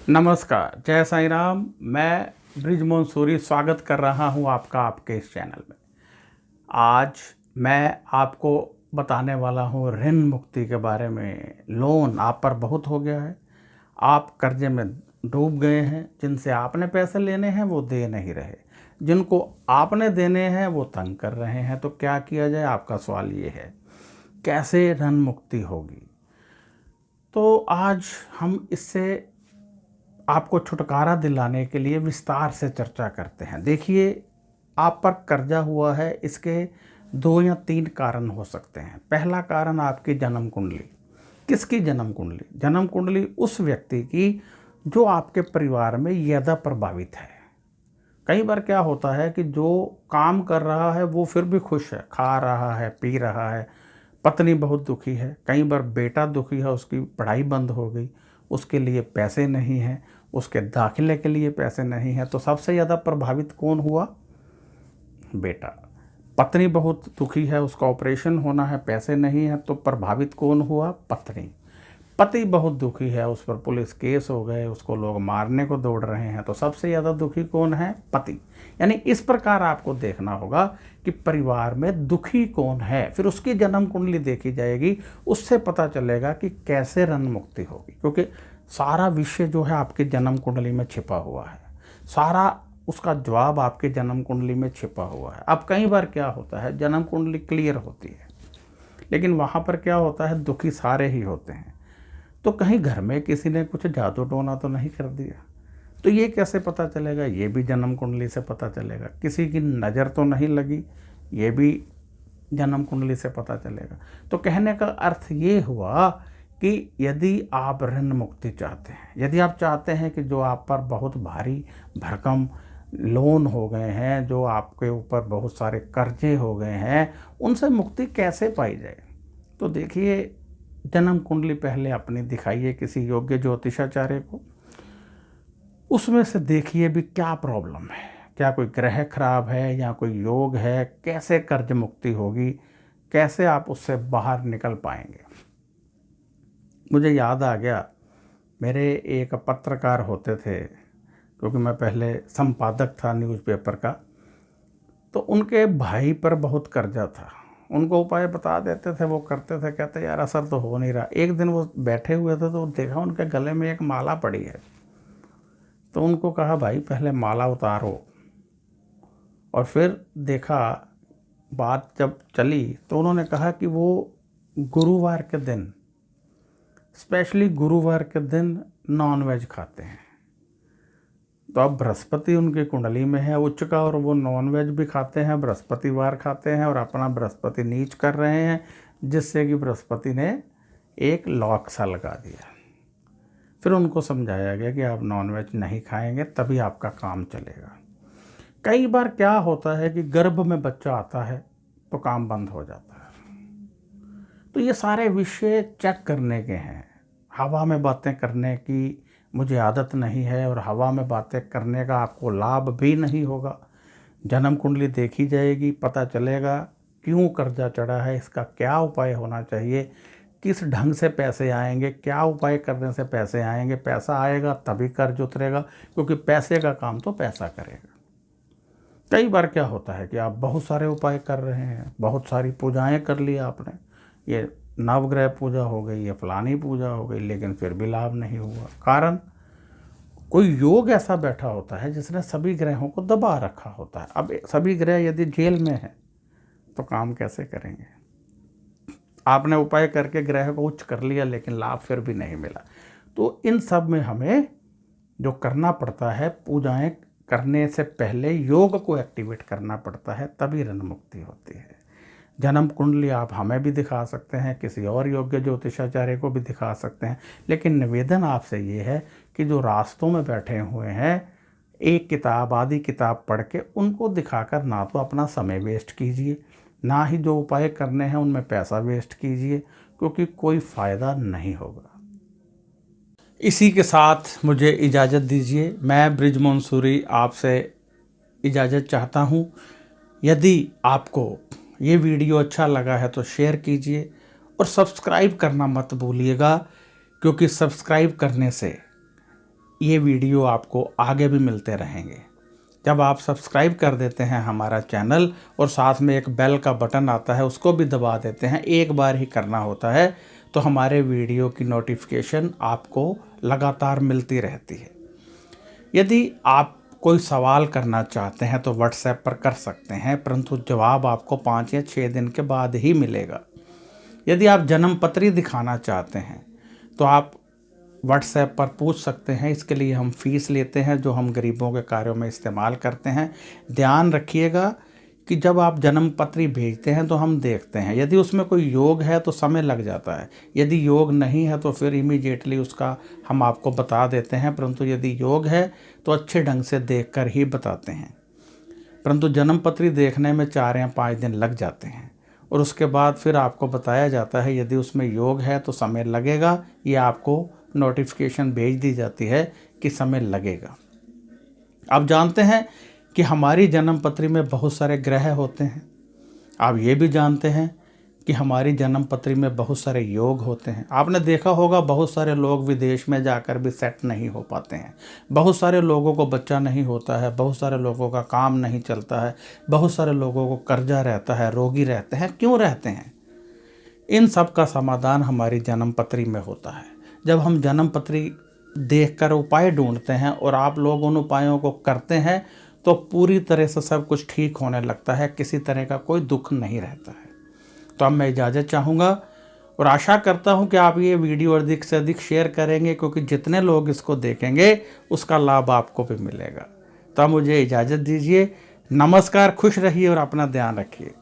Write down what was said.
नमस्कार, जय साईं राम। मैं ब्रिजमोहन सूरी स्वागत कर रहा हूं आपका आपके इस चैनल में। आज मैं आपको बताने वाला हूं ऋण मुक्ति के बारे में। लोन आप पर बहुत हो गया है, आप कर्जे में डूब गए हैं। जिनसे आपने पैसे लेने हैं वो दे नहीं रहे, जिनको आपने देने हैं वो तंग कर रहे हैं। तो क्या किया जाए? आपका सवाल ये है, कैसे ऋण मुक्ति होगी? तो आज हम इससे आपको छुटकारा दिलाने के लिए विस्तार से चर्चा करते हैं। देखिए, आप पर कर्जा हुआ है, इसके 2 या 3 कारण हो सकते हैं। पहला कारण आपकी जन्म कुंडली। किसकी जन्म कुंडली? जन्म कुंडली उस व्यक्ति की जो आपके परिवार में ज़्यादा प्रभावित है। कई बार क्या होता है कि जो काम कर रहा है वो फिर भी खुश है, खा रहा है, पी रहा है। पत्नी बहुत दुखी है, कई बार बेटा दुखी है, उसकी पढ़ाई बंद हो गई, उसके लिए पैसे नहीं हैं, उसके दाखिले के लिए पैसे नहीं हैं। तो सबसे ज़्यादा प्रभावित कौन हुआ? बेटा। पत्नी बहुत दुखी है, उसका ऑपरेशन होना है, पैसे नहीं हैं, तो प्रभावित कौन हुआ? पत्नी। पति बहुत दुखी है, उस पर पुलिस केस हो गए, उसको लोग मारने को दौड़ रहे हैं, तो सबसे ज़्यादा दुखी कौन है? पति। यानी इस प्रकार आपको देखना होगा कि परिवार में दुखी कौन है, फिर उसकी जन्म कुंडली देखी जाएगी। उससे पता चलेगा कि कैसे ऋण मुक्ति होगी, क्योंकि सारा विषय जो है आपकी जन्म कुंडली में छिपा हुआ है। सारा उसका जवाब आपके जन्म कुंडली में छिपा हुआ है। अब कई बार क्या होता है, जन्म कुंडली क्लियर होती है, लेकिन वहाँ पर क्या होता है, दुखी सारे ही होते हैं। तो कहीं घर में किसी ने कुछ जादू टोना तो नहीं कर दिया? तो ये कैसे पता चलेगा? ये भी जन्म कुंडली से पता चलेगा। किसी की नज़र तो नहीं लगी? ये भी जन्म कुंडली से पता चलेगा। तो कहने का अर्थ ये हुआ कि यदि आप ऋण मुक्ति चाहते हैं, यदि आप चाहते हैं कि जो आप पर बहुत भारी भरकम लोन हो गए हैं, जो आपके ऊपर बहुत सारे कर्जे हो गए हैं, उनसे मुक्ति कैसे पाई जाए, तो देखिए, जन्म कुंडली पहले अपनी दिखाइए किसी योग्य ज्योतिषाचार्य को। उसमें से देखिए भी क्या प्रॉब्लम है, क्या कोई ग्रह खराब है या कोई योग है, कैसे कर्ज मुक्ति होगी, कैसे आप उससे बाहर निकल पाएंगे। मुझे याद आ गया, मेरे एक पत्रकार होते थे, क्योंकि मैं पहले संपादक था न्यूज़पेपर का, तो उनके भाई पर बहुत कर्जा था। उनको उपाय बता देते थे, वो करते थे, कहते यार असर तो हो नहीं रहा। एक दिन वो बैठे हुए थे तो देखा उनके गले में एक माला पड़ी है। तो उनको कहा भाई पहले माला उतारो, और फिर देखा, बात जब चली तो उन्होंने कहा कि वो गुरुवार के दिन, स्पेशली गुरुवार के दिन नॉनवेज खाते हैं। तो अब बृहस्पति उनकी कुंडली में है उच्च का, और वो नॉनवेज भी खाते हैं, बृहस्पतिवार खाते हैं, और अपना बृहस्पति नीच कर रहे हैं, जिससे कि बृहस्पति ने एक लॉक सा लगा दिया। फिर उनको समझाया गया कि आप नॉनवेज नहीं खाएंगे तभी आपका काम चलेगा। कई बार क्या होता है कि गर्भ में बच्चा आता है तो काम बंद हो जाता है। तो ये सारे विषय चेक करने के हैं। हवा में बातें करने की मुझे आदत नहीं है, और हवा में बातें करने का आपको लाभ भी नहीं होगा। जन्म कुंडली देखी जाएगी, पता चलेगा क्यों कर्जा चढ़ा है, इसका क्या उपाय होना चाहिए, किस ढंग से पैसे आएंगे, क्या उपाय करने से पैसे आएंगे। पैसा आएगा तभी कर्ज उतरेगा, क्योंकि पैसे का काम तो पैसा करेगा। कई बार क्या होता है कि आप बहुत सारे उपाय कर रहे हैं, बहुत सारी पूजाएं कर ली आपने, ये नवग्रह पूजा हो गई, ये फलानी पूजा हो गई, लेकिन फिर भी लाभ नहीं हुआ। कारण, कोई योग ऐसा बैठा होता है जिसने सभी ग्रहों को दबा रखा होता है। अब सभी ग्रह यदि जेल में है तो काम कैसे करेंगे? आपने उपाय करके ग्रह को उच्च कर लिया, लेकिन लाभ फिर भी नहीं मिला। तो इन सब में हमें जो करना पड़ता है, पूजाएं करने से पहले योग को एक्टिवेट करना पड़ता है, तभी ऋण मुक्ति होती है। जन्म कुंडली आप हमें भी दिखा सकते हैं, किसी और योग्य ज्योतिषाचार्य को भी दिखा सकते हैं, लेकिन निवेदन आपसे ये है कि जो रास्तों में बैठे हुए हैं, एक किताब आधी किताब पढ़ के उनको दिखाकर ना तो अपना समय वेस्ट कीजिए, ना ही जो उपाय करने हैं उनमें पैसा वेस्ट कीजिए, क्योंकि कोई फ़ायदा नहीं होगा। इसी के साथ मुझे इजाज़त दीजिए। मैं ब्रिजमोहन सूरी आपसे इजाज़त चाहता हूँ। यदि आपको ये वीडियो अच्छा लगा है तो शेयर कीजिए, और सब्सक्राइब करना मत भूलिएगा, क्योंकि सब्सक्राइब करने से ये वीडियो आपको आगे भी मिलते रहेंगे। जब आप सब्सक्राइब कर देते हैं हमारा चैनल और साथ में एक बेल का बटन आता है उसको भी दबा देते हैं, एक बार ही करना होता है, तो हमारे वीडियो की नोटिफिकेशन आपको लगातार मिलती रहती है। यदि आप कोई सवाल करना चाहते हैं तो व्हाट्सएप पर कर सकते हैं, परंतु जवाब आपको 5 या 6 दिन के बाद ही मिलेगा। यदि आप जन्म पत्री दिखाना चाहते हैं तो आप व्हाट्सएप पर पूछ सकते हैं, इसके लिए हम फ़ीस लेते हैं जो हम गरीबों के कार्यों में इस्तेमाल करते हैं। ध्यान रखिएगा कि जब आप जन्म पत्री भेजते हैं तो हम देखते हैं, यदि उसमें कोई योग है तो समय लग जाता है, यदि योग नहीं है तो फिर इमीडिएटली उसका हम आपको बता देते हैं, परंतु यदि योग है तो अच्छे ढंग से देखकर ही बताते हैं। परंतु जन्म पत्री देखने में 4 या 5 दिन लग जाते हैं और उसके बाद फिर आपको बताया जाता है यदि उसमें योग है तो समय लगेगा, ये आपको नोटिफिकेशन भेज दी जाती है कि समय लगेगा। आप जानते हैं कि हमारी जन्म पत्री में बहुत सारे ग्रह होते हैं। आप ये भी जानते हैं कि हमारी जन्म पत्री में बहुत सारे योग होते हैं। आपने देखा होगा बहुत सारे लोग विदेश में जाकर भी सेट नहीं हो पाते हैं, बहुत सारे लोगों को बच्चा नहीं होता है, बहुत सारे लोगों का काम नहीं चलता है, बहुत सारे लोगों को कर्जा रहता है, रोगी रहते हैं। क्यों रहते हैं? इन सब का समाधान हमारी जन्म पत्री में होता है। जब हम जन्म पत्री देखकर उपाय ढूंढते हैं और आप लोग उन उपायों को करते हैं तो पूरी तरह से सब कुछ ठीक होने लगता है, किसी तरह का कोई दुख नहीं रहता है। तो अब मैं इजाज़त चाहूँगा और आशा करता हूँ कि आप ये वीडियो अधिक से अधिक शेयर करेंगे, क्योंकि जितने लोग इसको देखेंगे उसका लाभ आपको भी मिलेगा। तो मुझे इजाज़त दीजिए। नमस्कार, खुश रहिए और अपना ध्यान रखिए।